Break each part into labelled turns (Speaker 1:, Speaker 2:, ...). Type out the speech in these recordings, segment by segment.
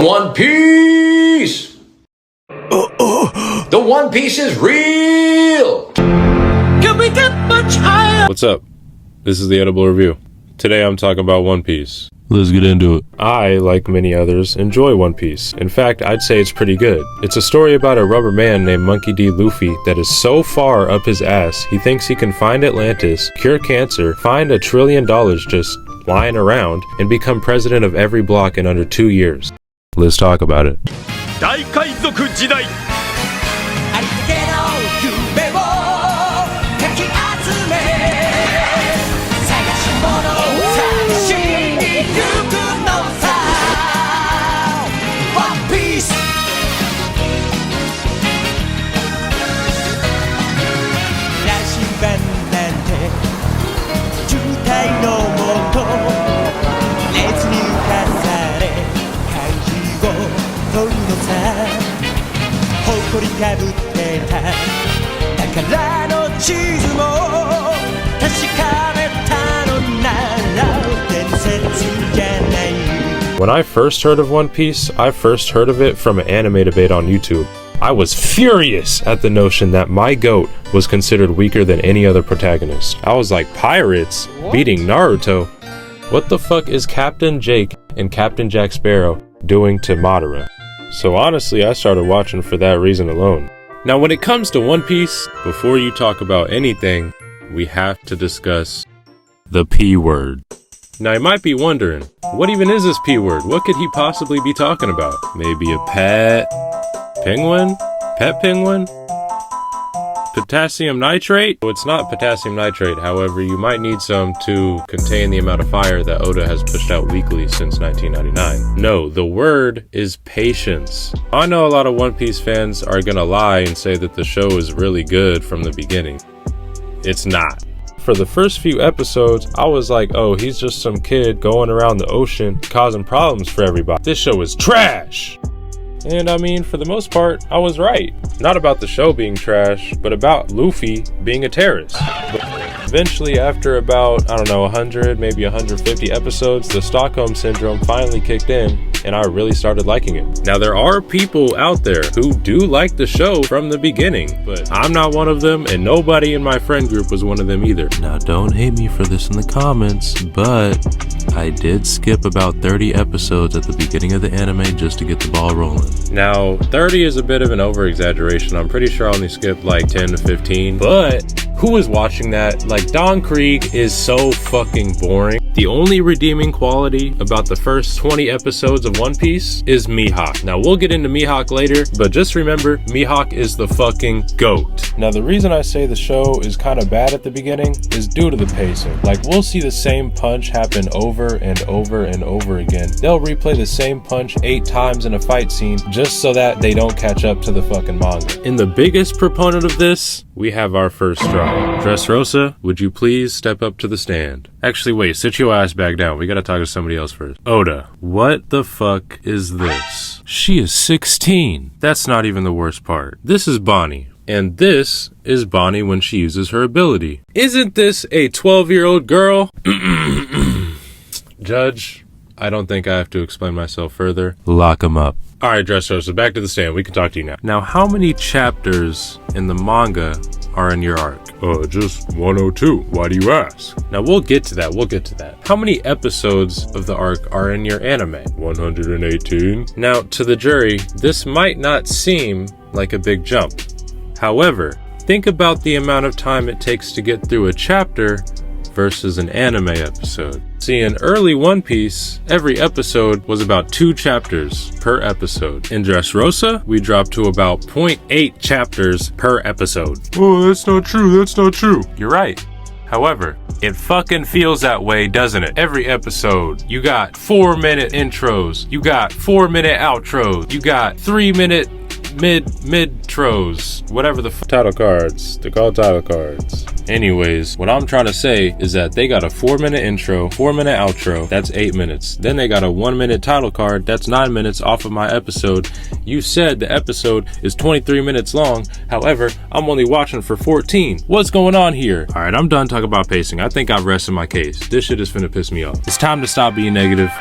Speaker 1: One Piece! The One Piece is real!
Speaker 2: Can we get much higher?
Speaker 3: What's up? This is the Edible Review. Today I'm talking about One Piece. Let's get into it. I, like many others, enjoy One Piece. In fact, I'd say it's pretty good. It's a story about a rubber man named Monkey D. Luffy that is so far up his ass, he thinks he can find Atlantis, cure cancer, find $1 trillion just lying around, and become president of every block in under 2 years. Let's talk about it.
Speaker 2: 大海賊時代ありったけの夢をかき集め探し物を探しに行くのさ One Piece 羅針盤なんて渋滞のもと列に浮かされ漢字を取るのさ誇りかぶってた宝の地図も確かめたのなら伝説じゃない
Speaker 3: When I first heard of One Piece, I first heard of it from an anime debate on YouTube. I was furious at the notion that my GOAT was considered weaker than any other protagonist. I was like, pirates beating Naruto? What the fuck is Captain Jake and Captain Jack Sparrow doing to Madara? So honestly, I started watching for that reason alone. Now when it comes to One Piece, before you talk about anything, we have to discuss the P word. Now you might be wondering, what even is this P word? What could he possibly be talking about? Maybe a pet penguin? Pet penguin? Potassium nitrate? Well, it's not potassium nitrate, however, you might need some to contain the amount of fire that Oda has pushed out weekly since 1999. No, the word is patience. I know a lot of One Piece fans are gonna lie and say that the show is really good from the beginning. It's not. For the first few episodes, I was like, oh, he's just some kid going around the ocean causing problems for everybody. This show is trash! And I mean, for the most part, I was right. Not about the show being trash, but about Luffy being a terrorist. But eventually, after about, I don't know, 100, maybe 150 episodes, the Stockholm Syndrome finally kicked in, and I really started liking it. Now, there are people out there who do like the show from the beginning, but I'm not one of them, and nobody in my friend group was one of them either. Now, don't hate me for this in the comments, but I did skip about 30 episodes at the beginning of the anime just to get the ball rolling. Now, 30 is a bit of an over-exaggeration. I'm pretty sure I only skipped like 10 to 15, but who is watching that? Like, Don Krieg is so fucking boring. The only redeeming quality about the first 20 episodes of One Piece is Mihawk. Now, we'll get into Mihawk later, but just remember, Mihawk is the fucking GOAT. Now, the reason I say the show is kind of bad at the beginning is due to the pacing. Like, we'll see the same punch happen over and over and over again. They'll replay the same punch 8 times in a fight scene just so that they don't catch up to the fucking manga. And the biggest proponent of this, we have our first straw. Dressrosa, would you please step up to the stand? Actually, wait, sit your ass back down. We gotta talk to somebody else first. Oda, what the fuck is this? She is 16. That's not even the worst part. This is Bonnie. And this is Bonnie when she uses her ability. Isn't this a 12-year-old girl? Judge, I don't think I have to explain myself further. Lock him up. Alright, Dressrosa, back to the stand. We can talk to you now. Now, how many chapters in the manga are in your arc? Just 102. Why do you ask? Now, we'll get to that. How many episodes of the arc are in your anime? 118. Now, to the jury, this might not seem like a big jump. However, think about the amount of time it takes to get through a chapter versus an anime episode. See, in early One Piece, every episode was about 2 chapters per episode. In Dressrosa, we dropped to about 0.8 chapters per episode. Oh, that's not true. You're right. However, it fucking feels that way, doesn't it? Every episode, you got 4-minute intros, you got 4-minute outros, you got 3-minute mid-tros, whatever the title cards. They're called title cards. Anyways, what I'm trying to say is that they got a 4-minute intro, 4-minute outro, that's 8 minutes. Then they got a 1-minute title card, that's 9 minutes off of my episode. You said the episode is 23 minutes long. However, I'm only watching for 14. What's going on here? Alright, I'm done talking about pacing. I think I've rested my case. This shit is finna piss me off. It's time to stop being negative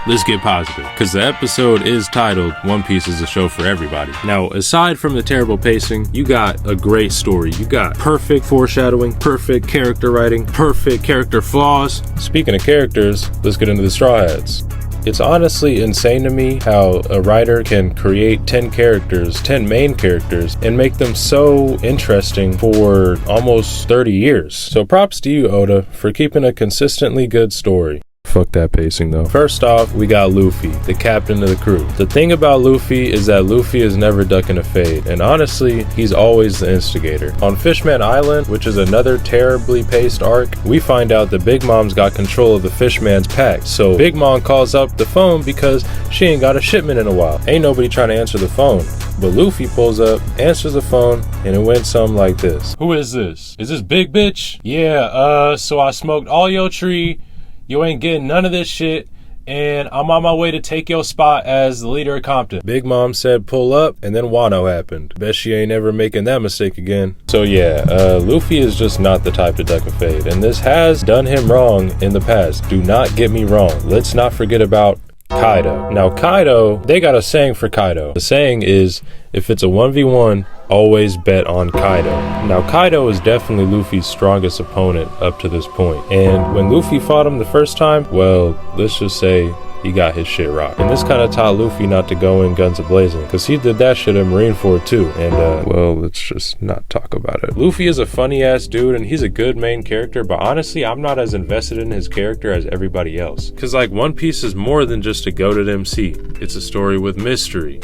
Speaker 3: let's get positive, because the episode is titled One Piece is a show for everybody. Now, aside from the terrible pacing, you got a great story. You got perfect foreshadowing, perfect character writing, perfect character flaws. Speaking of characters, let's get into the Straw Hats. It's honestly insane to me how a writer can create 10 characters, 10 main characters, and make them so interesting for almost 30 years. So props to you, Oda, for keeping a consistently good story. Fuck that pacing though. First off, we got Luffy, the captain of the crew. The thing about Luffy is that Luffy is never ducking a fade, and honestly, he's always the instigator. On Fishman Island, which is another terribly paced arc, we find out that Big Mom's got control of the Fishman's pack. So Big Mom calls up the phone because she ain't got a shipment in a while. Ain't nobody trying to answer the phone. But Luffy pulls up, answers the phone, and it went something like this. Who is this? Is this Big Bitch? Yeah, so I smoked all your tree. You ain't getting none of this shit, and I'm on my way to take your spot as the leader of Compton. Big Mom said pull up, and then Wano happened. Bet she ain't ever making that mistake again. So yeah, Luffy is just not the type to duck a fade, and this has done him wrong in the past. Do not get me wrong. Let's not forget about Kaido. Now Kaido, they got a saying for Kaido. The saying is, if it's a 1v1, always bet on Kaido. Now Kaido is definitely Luffy's strongest opponent up to this point. And when Luffy fought him the first time, well, let's just say he got his shit rocked. And this kind of taught Luffy not to go in guns a-blazing, because he did that shit in Marineford too. And well, let's just not talk about it. Luffy is a funny ass dude and he's a good main character, but honestly, I'm not as invested in his character as everybody else. Because like One Piece is more than just a goated MC. It's a story with mystery,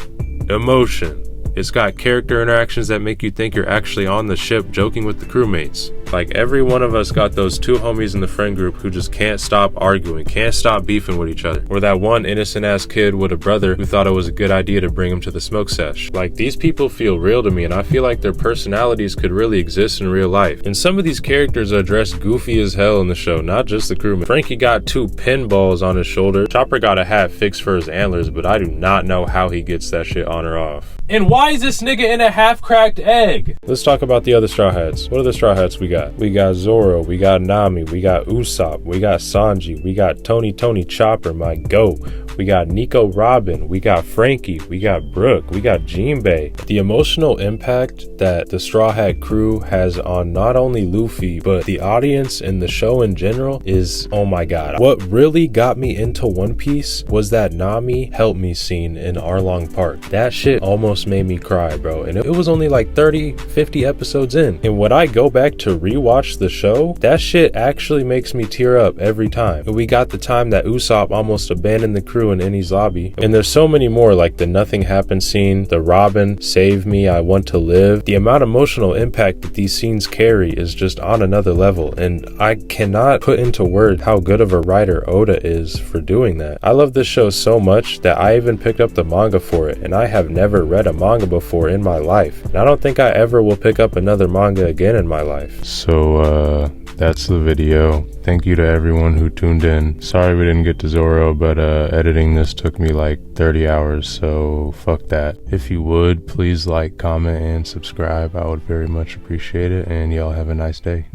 Speaker 3: emotion. It's got character interactions that make you think you're actually on the ship joking with the crewmates. Like every one of us got those two homies in the friend group who just can't stop arguing, can't stop beefing with each other. Or that one innocent ass kid with a brother who thought it was a good idea to bring him to the smoke sesh. Like these people feel real to me, and I feel like their personalities could really exist in real life. And some of these characters are dressed goofy as hell in the show, not just the crewmen. Frankie got 2 pinballs on his shoulder. Chopper got a hat fixed for his antlers, but I do not know how he gets that shit on or off. And why is this nigga in a half-cracked egg? Let's talk about the other Straw Hats. What are the Straw Hats we got? We got Zoro, we got Nami, we got Usopp, we got Sanji, we got Tony Chopper, my goat. We got Nico Robin, we got Frankie, we got Brooke, we got Jinbei. The emotional impact that the Straw Hat crew has on not only Luffy, but the audience and the show in general is, oh my god. What really got me into One Piece was that Nami Help Me scene in Arlong Park. That shit almost made me cry, bro. And it was only like 30-50 episodes in. And when I go back to rewatch the show, that shit actually makes me tear up every time. And we got the time that Usopp almost abandoned the crew in Enies lobby. And there's so many more, like the Nothing Happened scene, the Robin, Save Me, I Want to Live. The amount of emotional impact that these scenes carry is just on another level. And I cannot put into words how good of a writer Oda is for doing that. I love this show so much that I even picked up the manga for it. And I have never read a manga before in my life. And I don't think I ever will pick up another manga again in my life. So, that's the video. Thank you to everyone who tuned in. Sorry we didn't get to Zoro, but editing this took me like 30 hours, so fuck that. If you would, please like, comment, and subscribe. I would very much appreciate it, and y'all have a nice day.